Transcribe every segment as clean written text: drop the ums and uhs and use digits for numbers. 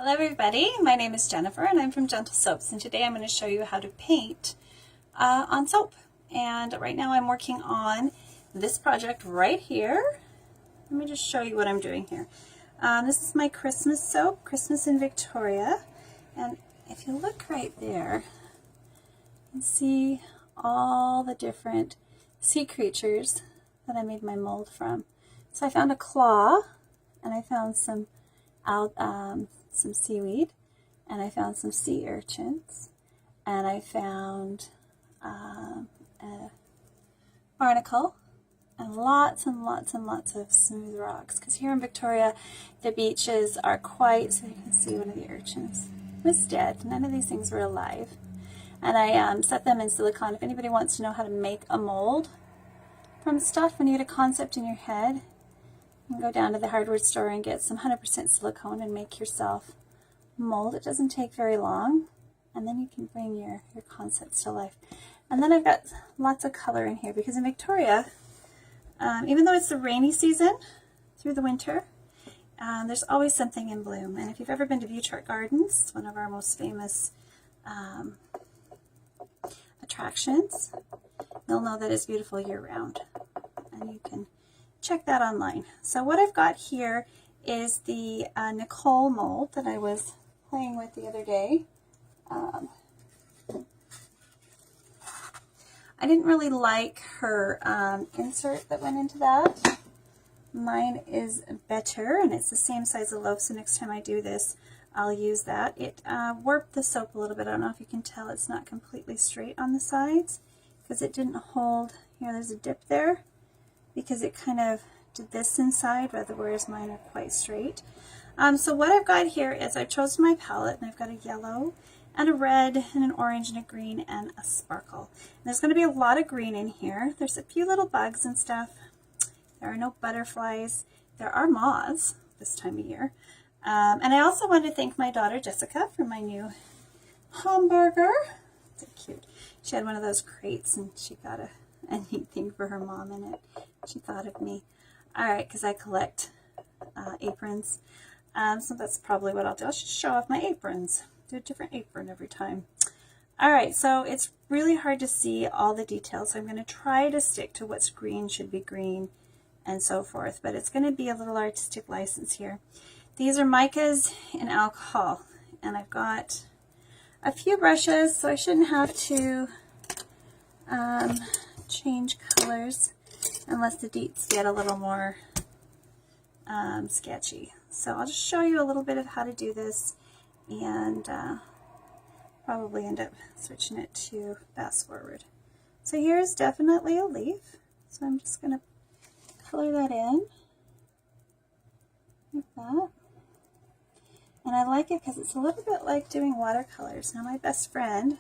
Hello everybody, my name is Jennifer and I'm from Jentle Soaps, and today I'm going to show you how to paint on soap. And right now I'm working on this project right here. Let me just show you what I'm doing here. This is my Christmas soap, Christmas in Victoria, and if you look right there, you can see all the different sea creatures that I made my mold from. So I found a claw, and I found some seaweed, and I found some sea urchins, and I found a barnacle, and lots of smooth rocks, because here in Victoria the beaches are quite, so you can see one of the urchins was dead. None of these things were alive, and I set them in silicone. If anybody wants to know how to make a mold from stuff, when you get a concept in your head, you can go down to the hardware store and get some 100% silicone and make yourself a mold. It doesn't take very long, and then you can bring your concepts to life. And then I've got lots of color in here, because in Victoria, even though it's the rainy season through the winter, there's always something in bloom. And if you've ever been to Viewchart Gardens, one of our most famous attractions, you'll know that it's beautiful year-round, and you can check that online. So what I've got here is the Nicole mold that I was playing with the other day. I didn't really like her insert that went into that. Mine is better, and it's the same size of loaf, so next time I do this, I'll use that. It warped the soap a little bit. I don't know if you can tell it's not completely straight on the sides, because it didn't hold. Here, there's a dip there, because it kind of did this inside, whereas mine are quite straight. So what I've got here is I've chosen my palette, and I've got a yellow and a red and an orange and a green and a sparkle. And there's going to be a lot of green in here. There's a few little bugs and stuff. There are no butterflies. There are moths this time of year. And I also want to thank my daughter Jessica for my new hamburger. It's cute. She had one of those crates, and she got a neat thing for her mom in it. She thought of me. All right, because I collect aprons. So that's probably what I'll do. I'll just show off my aprons. Do a different apron every time. All right, so it's really hard to see all the details. So I'm going to try to stick to what's green should be green and so forth. But it's going to be a little artistic license here. These are micas in alcohol. And I've got a few brushes, so I shouldn't have to change colors unless the deets get a little more sketchy. So I'll just show you a little bit of how to do this, and probably end up switching it to fast forward. So here's definitely a leaf, so I'm just going to color that in like that. And I like it because it's a little bit like doing watercolors. Now my best friend,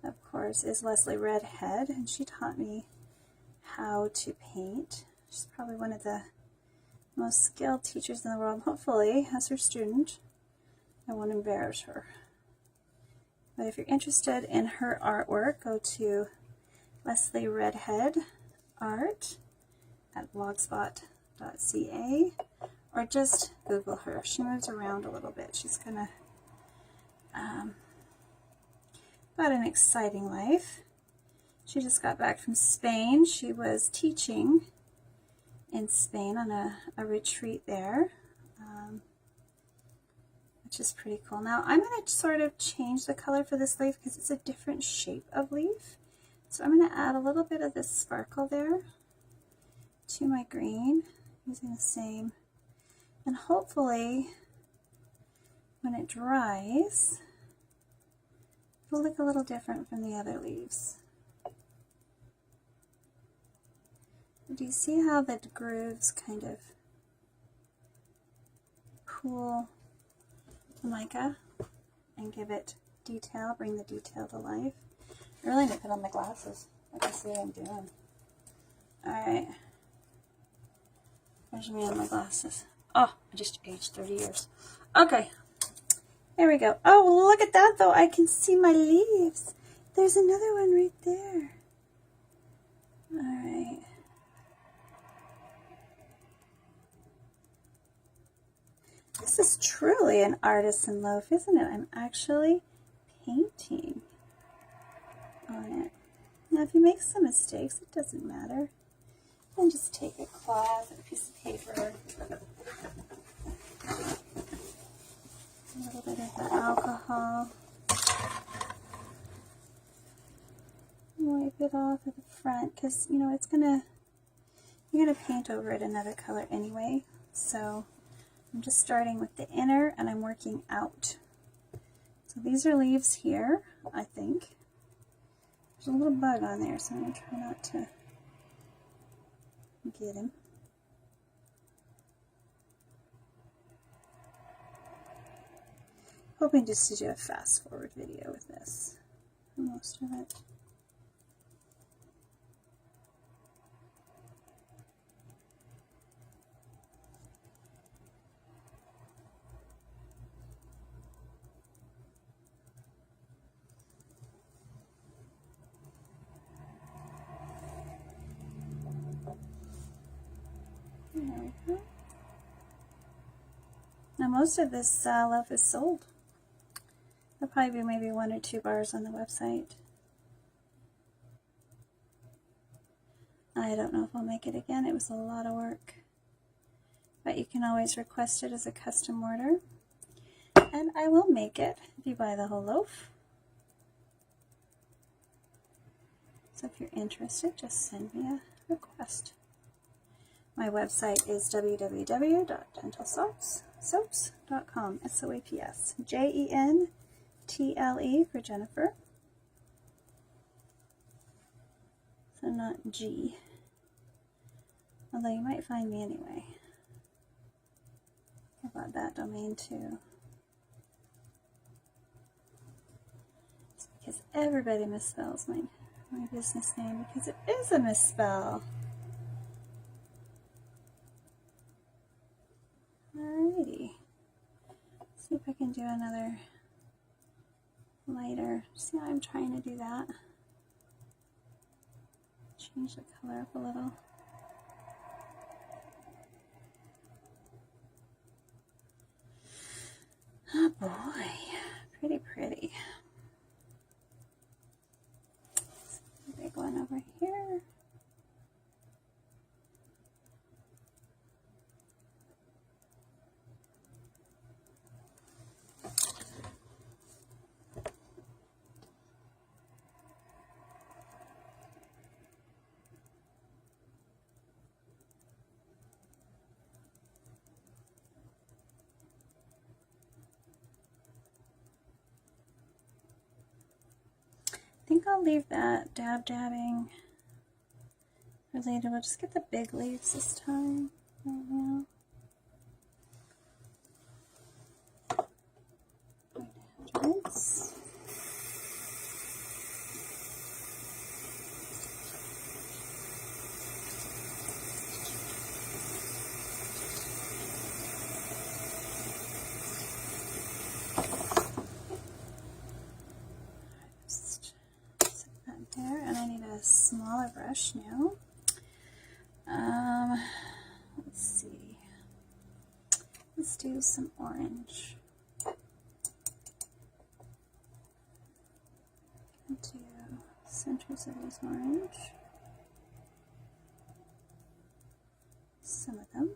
of course, is Leslie Redhead, and she taught me how to paint. She's probably one of the most skilled teachers in the world. Hopefully, as her student, I won't embarrass her. But if you're interested in her artwork, go to Leslie Redhead Art at blogspot.ca, or just Google her. She moves around a little bit. She's gonna got an exciting life. She just got back from Spain. She was teaching in Spain on a retreat there, which is pretty cool. Now I'm going to sort of change the color for this leaf because it's a different shape of leaf. So I'm going to add a little bit of this sparkle there to my green using the same, and hopefully when it dries it'll look a little different from the other leaves. Do you see how the grooves kind of cool the mica and give it detail, bring the detail to life? I really need to put on my glasses. I can see what I'm doing. Alright. Where's me on my glasses? Oh, I just aged 30 years. Okay. There we go. Oh, look at that though. I can see my leaves. There's another one right there. Alright. This is truly an artisan loaf, isn't it? I'm actually painting on it. Now, if you make some mistakes, it doesn't matter. And just take a cloth and a piece of paper, a little bit of the alcohol, wipe it off at the front, because you know you're gonna paint over it another color anyway. So I'm just starting with the inner and I'm working out. So these are leaves here, I think. There's a little bug on there, so I'm gonna try not to get him. Hoping just to do a fast forward video with this for most of it. There we go. Now most of this loaf is sold. There'll probably be maybe 1 or 2 bars on the website. I don't know if I'll make it again. It was a lot of work. But you can always request it as a custom order. And I will make it if you buy the whole loaf. So if you're interested, just send me a request. My website is www.gentlesoaps.com. SOAPS. JENTLE for Jennifer. So not G. Although you might find me anyway. I bought that domain too. It's because everybody misspells my business name, because it is a misspell. Alrighty. See if I can do another lighter. See how I'm trying to do that? Change the color up a little. Oh boy, pretty pretty. Big one over here. I think I'll leave that dabbing for later. We'll just get the big leaves this time right now. Rinse. There, and I need a smaller brush now. Let's see. Let's do some orange. Do centers of this orange. Some of them.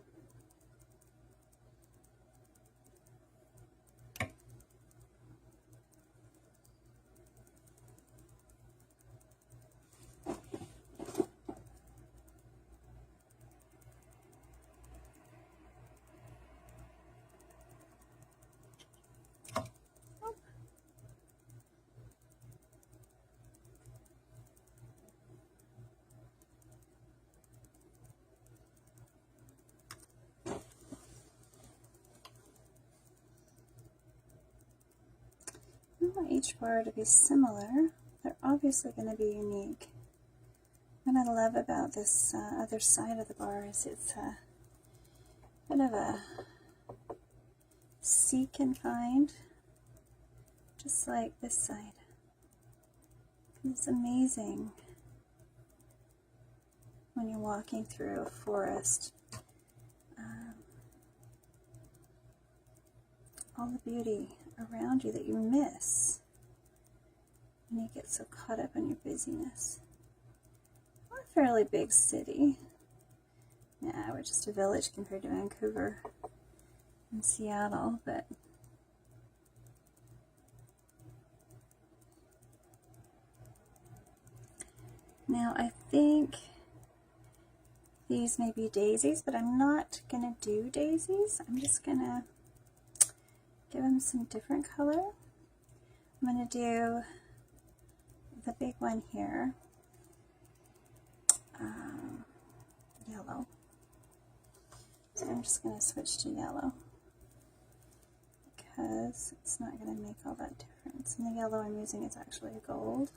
I want each bar to be similar. They're obviously going to be unique. What I love about this other side of the bar is it's a bit of a seek and find, just like this side. It's amazing when you're walking through a forest. all the beauty around you that you miss when you get so caught up in your busyness. We're a fairly big city. Yeah, we're just a village compared to Vancouver and Seattle, but now I think these may be daisies, but I'm not gonna do daisies. I'm just gonna give them some different color. I'm gonna do the big one here, yellow. So I'm just going to switch to yellow because it's not going to make all that difference. And the yellow I'm using is actually a gold.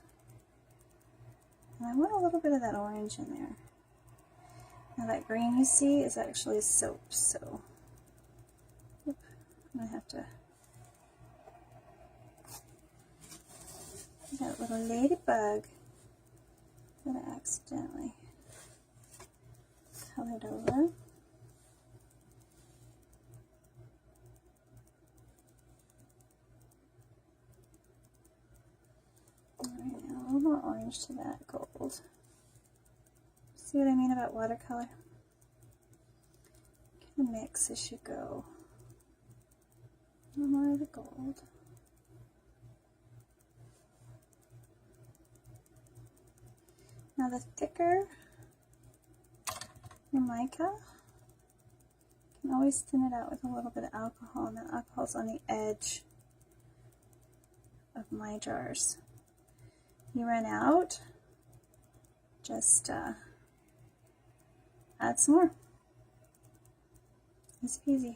And I want a little bit of that orange in there. Now that green you see is actually soap, so I'm going to have to, that little ladybug that I accidentally colored over. Alright, now a little more orange to that gold. See what I mean about watercolor? Kind of mix as you go. A little more of the gold. Now the thicker your mica, you can always thin it out with a little bit of alcohol, and that alcohol's on the edge of my jars. You run out, just add some more. Easy peasy.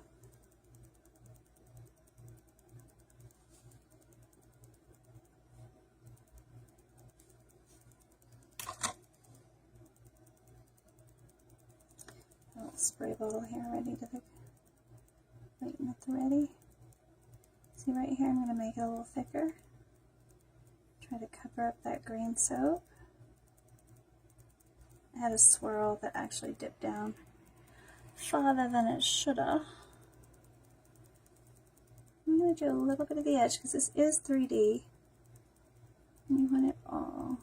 A little spray bottle here ready to the, waiting at the ready. See right here, I'm going to make it a little thicker. Try to cover up that green soap. I had a swirl that actually dipped down farther than it should have. I'm going to do a little bit of the edge because this is 3D. And you want it all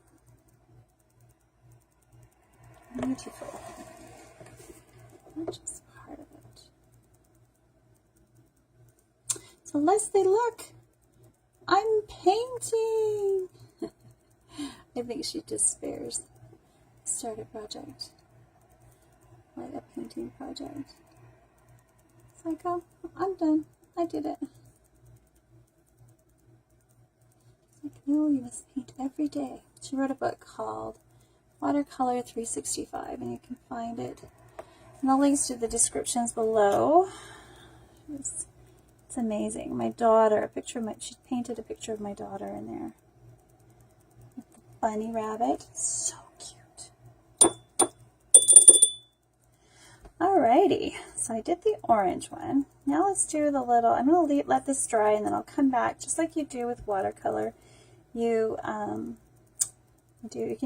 beautiful. Not just part of it. So Leslie, look! I'm painting! I think she despairs. Start a project. Like a painting project. It's like, oh, I'm done. I did it. It's like, no, you must paint every day. She wrote a book called Watercolor 365, and you can find it in the links to the descriptions below. It's amazing. My daughter, she painted a picture of my daughter in there. With the bunny rabbit. So cute. Alrighty, so I did the orange one. Now let's do the little, I'm going to let this dry and then I'll come back, just like you do with watercolor. You can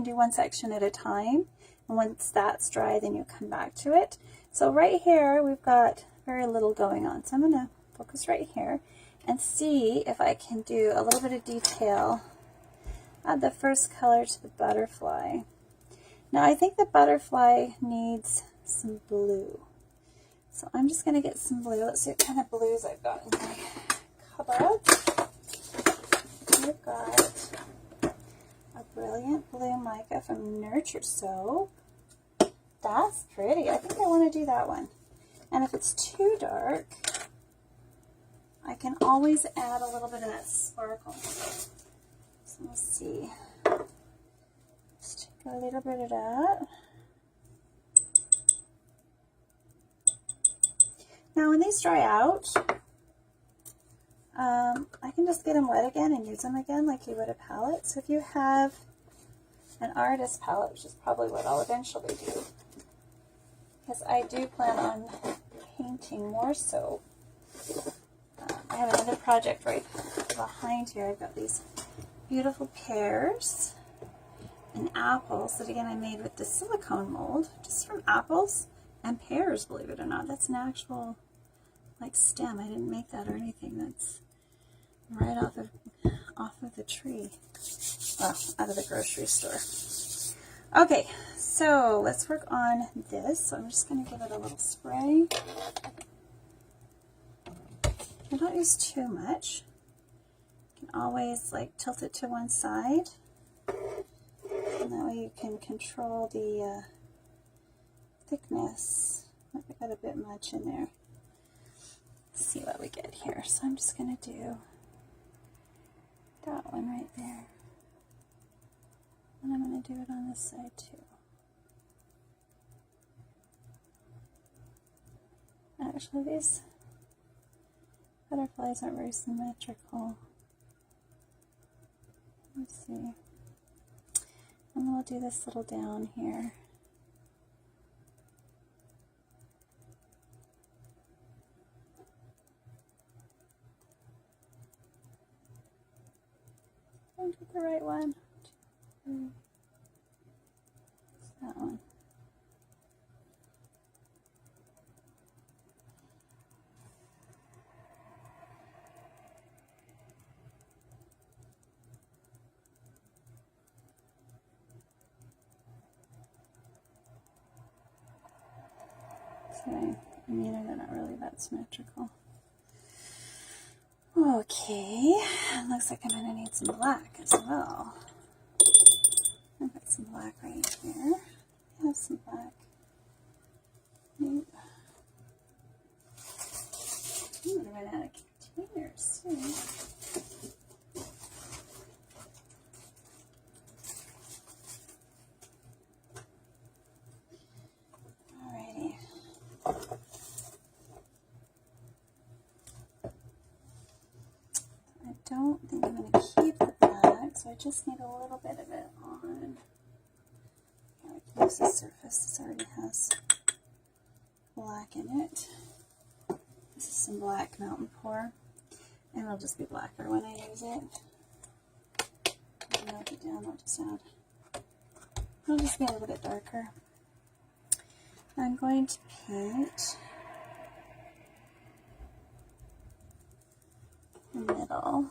do one section at a time, and once that's dry, then you come back to it. So right here, we've got very little going on. So I'm going to focus right here and see if I can do a little bit of detail. Add the first color to the butterfly. Now I think the butterfly needs some blue. So I'm just going to get some blue. Let's see what kind of blues I've got in my cupboard. I've got a brilliant blue mica from Nurture Soap. That's pretty. I think I want to do that one. And if it's too dark, I can always add a little bit of that sparkle. So let's see. Just take a little bit of that. Now when these dry out, I can just get them wet again and use them again like you would a palette. So if you have an artist palette, which is probably what I'll eventually do, because I do plan on painting more soap. I have another project right behind here. I've got these beautiful pears and apples that again I made with the silicone mold, just from apples and pears, believe it or not. That's an actual like stem. I didn't make that or anything. That's right off of the tree. Well, out of the grocery store. Okay, so let's work on this. So I'm just going to give it a little spray. I don't use too much. You can always like tilt it to one side, and that way you can control the thickness. I got a bit much in there. Let's see what we get here. So I'm just going to do that one right there. And I'm going to do it on this side too. Actually, these butterflies aren't very symmetrical. Let's see. And then we'll do this little down here. Don't get the right one. That one. Okay, I mean, they're not really that symmetrical. Okay, looks like I'm going to need some black as well. I've got some black right here. I have some black. Nope. I'm going to run out of containers soon. Alrighty. I don't think I'm going to keep the black, so I just need a little bit of it on. I can use the surface. This already has black in it. This is some black mountain pour, and it'll just be blacker when I use it. I'll melt it down. I'll just add. It'll just be a little bit darker. I'm going to paint the middle.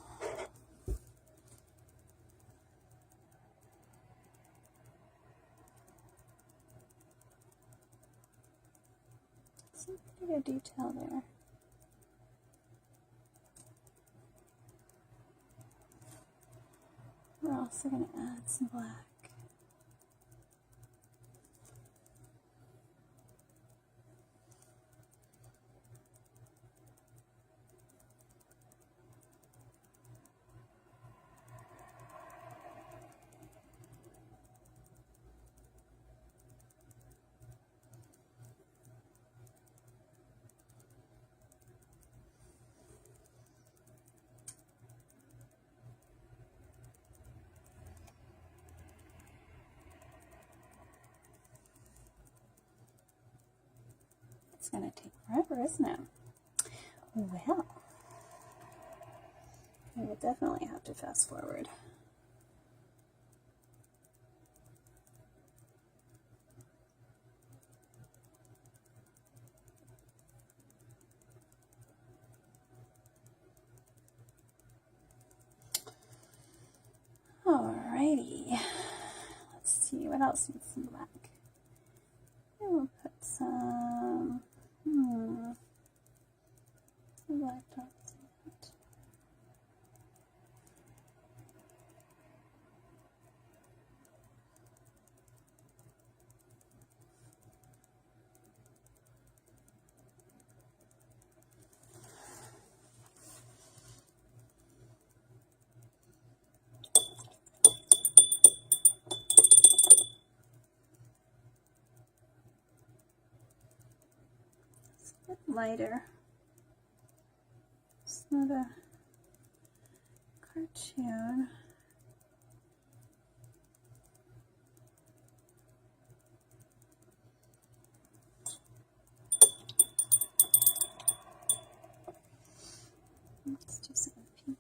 Some pretty good detail there. We're also going to add some black. It's going to take forever, isn't it? Well, I will definitely have to fast forward. Alrighty. Let's see what else needs some black. I will put some black dots in it. It's a bit lighter. It's not a cartoon. Let's do some pink.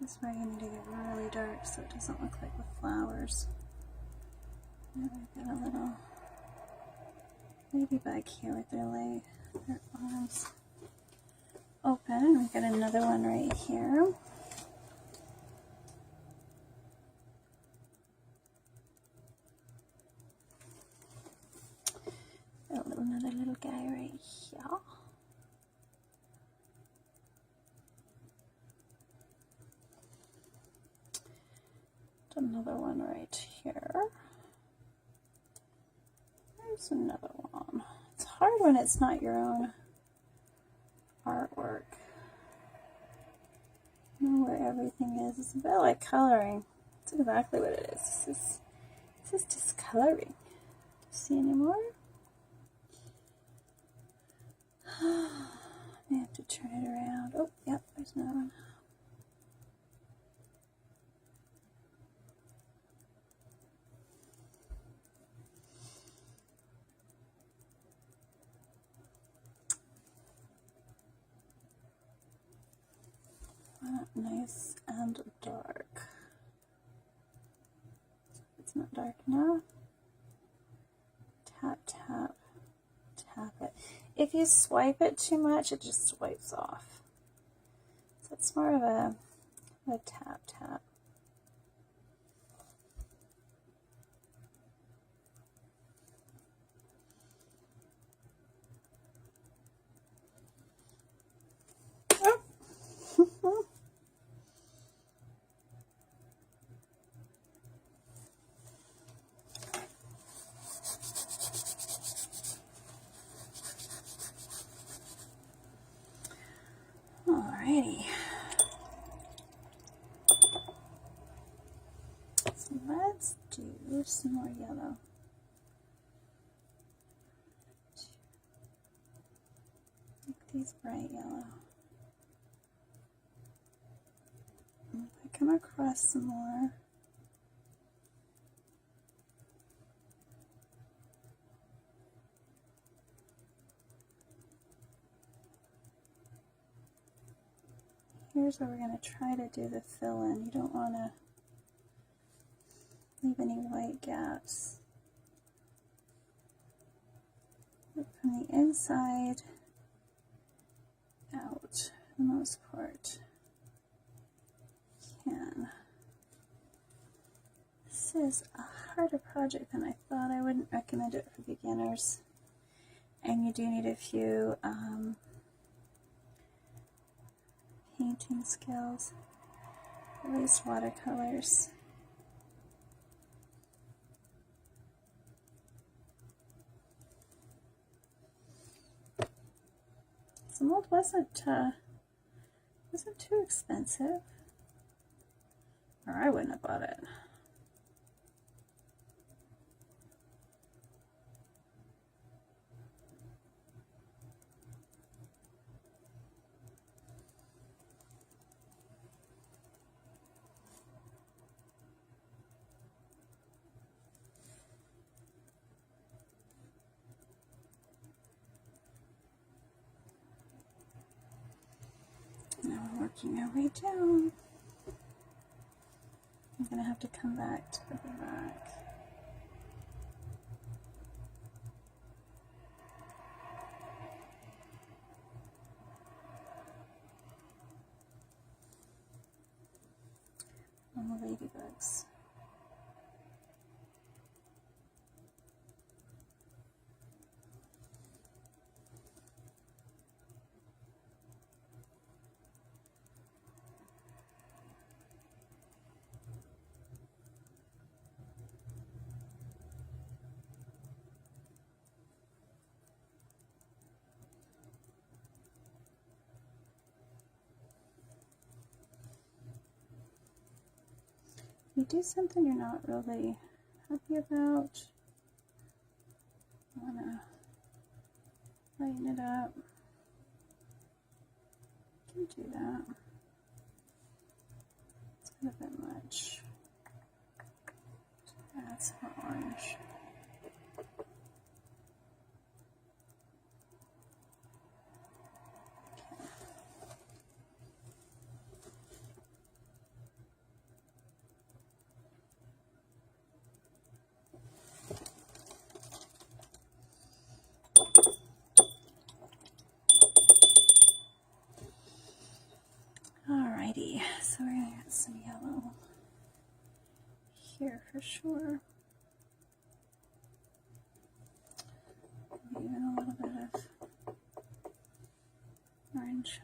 This is where you need to get really dark so it doesn't look like the flowers. And we've got a little ladybug here with their arms open, and we've got another one right here. Another little guy right here. Another one right here. There's another one. It's hard when it's not your own artwork. Know where everything is. It's a bit like coloring. That's exactly what it is. This is just coloring. Do you see any more? I have to turn it around. Oh, yep, there's another one. Nice and dark. It's not dark enough. Tap, tap, tap it. If you swipe it too much, it just swipes off. So it's more of a tap, tap. Oh. Alrighty. So let's do some more yellow. Make these bright yellow. And if I come across some more, here's where we're going to try to do the fill in. You don't want to leave any white gaps. But from the inside out, for the most part, you can. This is a harder project than I thought. I wouldn't recommend it for beginners. And you do need a few painting skills, at least watercolors. The mold wasn't too expensive, or I wouldn't have bought it. Now we're working our way down. I'm going to have to come back to the back. On the ladybugs. You do something you're not really happy about, you want to lighten it up. You can do that. It's a bit much. Add some more orange. Alrighty, so we're gonna get some yellow here for sure. Even a little bit of orange.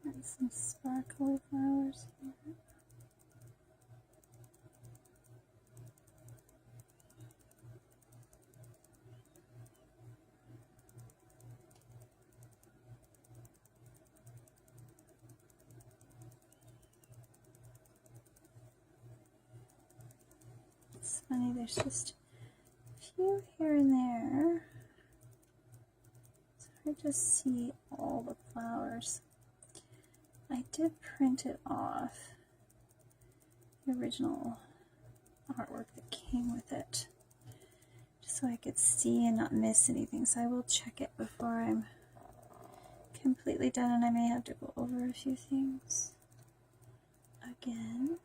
And some sparkly flowers here. It's funny, there's just a few here and there. It's hard to see all the flowers. I did print it off, the original artwork that came with it, just so I could see and not miss anything. So I will check it before I'm completely done, and I may have to go over a few things again.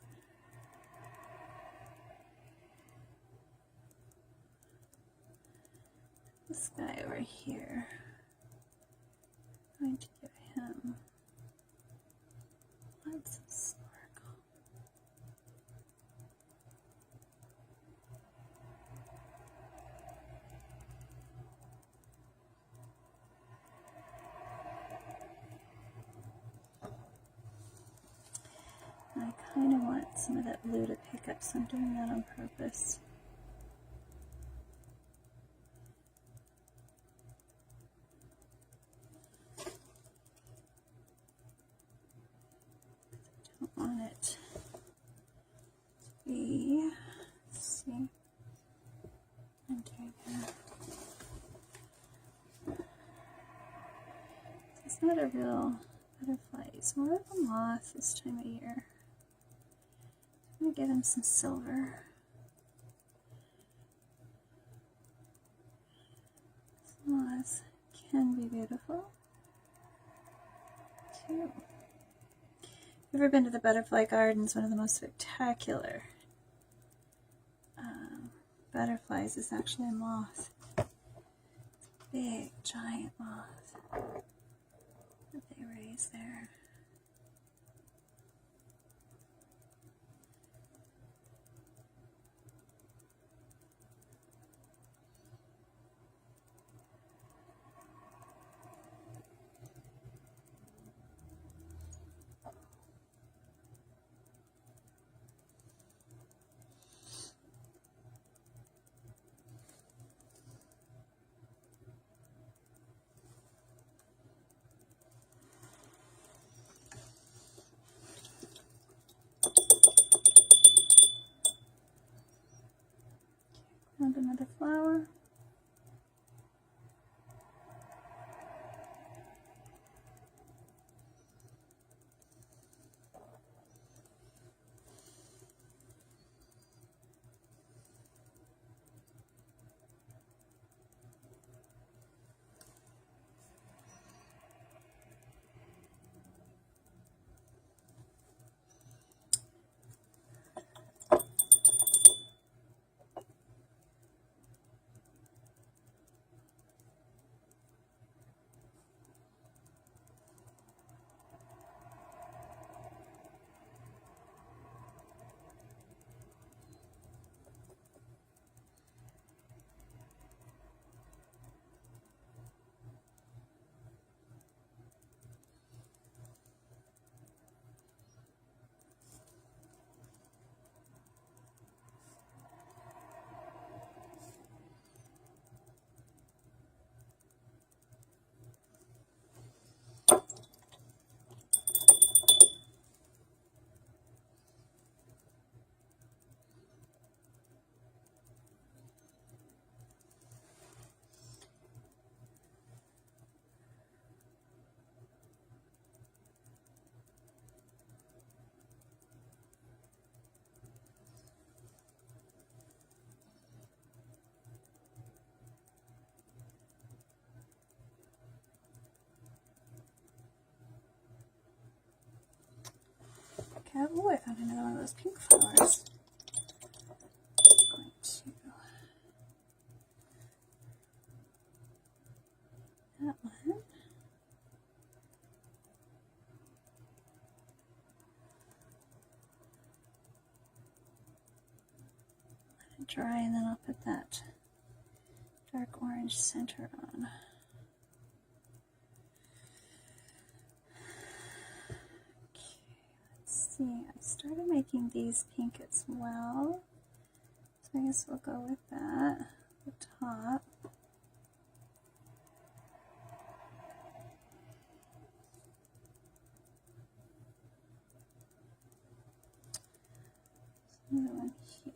This guy over here, I'm going to give him lots of sparkle. I kind of want some of that blue to pick up, so I'm doing that on purpose. On it to be, let's see, I'm doing that. It's not a real butterfly, it's more of a moth this time of year. I'm going to give him some silver. Moths can be beautiful too. If you've ever been to the butterfly gardens, one of the most spectacular butterflies is actually a moth. Big, giant moth that they raise there. Found another flower. found another one of those pink flowers. I'm going to that one. Let it dry, and then I'll put that dark orange center on. See, I started making these pink as well, so I guess we'll go with that, the top. Another one here.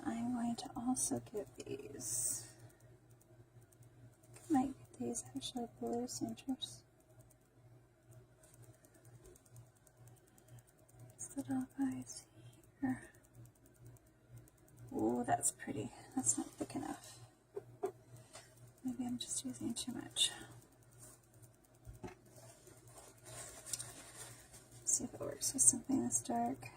I'm going to also get these. I might get these actually blue centers. What's the dog eyes here? Oh, that's pretty. That's not thick enough. Maybe I'm just using too much. Let's see if it works with something this dark.